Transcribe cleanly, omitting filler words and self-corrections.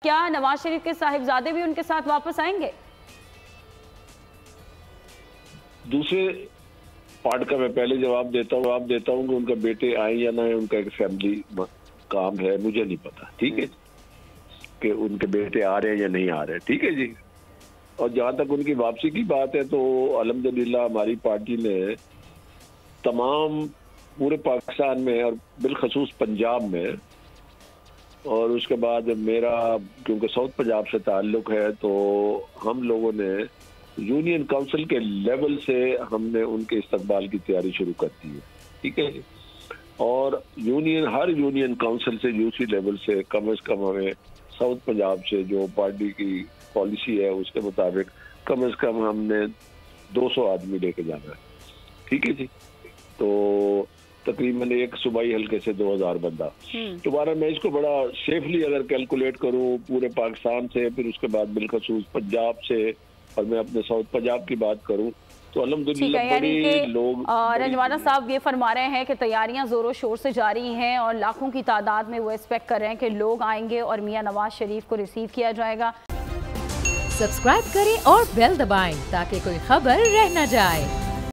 क्या नवाज शरीफ के साहिबजादे भी उनके साथ वापस आएंगे? दूसरे पार्ट का मैं पहले जवाब देता हूँ कि उनका बेटे आए या ना आए, उनका एक फैमिली काम है, मुझे नहीं पता। ठीक है कि उनके बेटे आ रहे हैं या नहीं आ रहे हैं। ठीक है जी। और जहां तक उनकी वापसी की बात है तो अल्हम्दुलिल्लाह हमारी पार्टी ने तमाम पूरे पाकिस्तान में और बिलखसूस पंजाब में, और उसके बाद मेरा क्योंकि साउथ पंजाब से ताल्लुक है तो हम लोगों ने यूनियन काउंसिल के लेवल से हमने उनके इस्तकबाल की तैयारी शुरू कर दी है। ठीक है। और हर यूनियन काउंसिल से यूसी लेवल से कम हमें साउथ पंजाब से जो पार्टी की पॉलिसी है उसके मुताबिक कम से कम हमने 200 आदमी लेके जाना है। ठीक है जी। तो तकरीबन एक सूबाई हल्के से 2000 बंदा। दोबारा मैं इसको बड़ा सेफली अगर कैलकुलेट करूं पूरे पाकिस्तान से, फिर उसके बाद बिलखसूस पंजाब से, और मैं अपने साउथ पंजाब की बात करूं तो अल्हम्दुलिल्लाह बड़े लोग। रंजवाना साहब ये फरमा रहे हैं कि तैयारियां जोरों शोर से जारी हैं और लाखों की तादाद में वो एक्सपेक्ट कर रहे हैं कि लोग आएंगे और मियां नवाज शरीफ को रिसीव किया जाएगा। सब्सक्राइब करें और बेल दबाएं ताकि कोई खबर रह न जाए।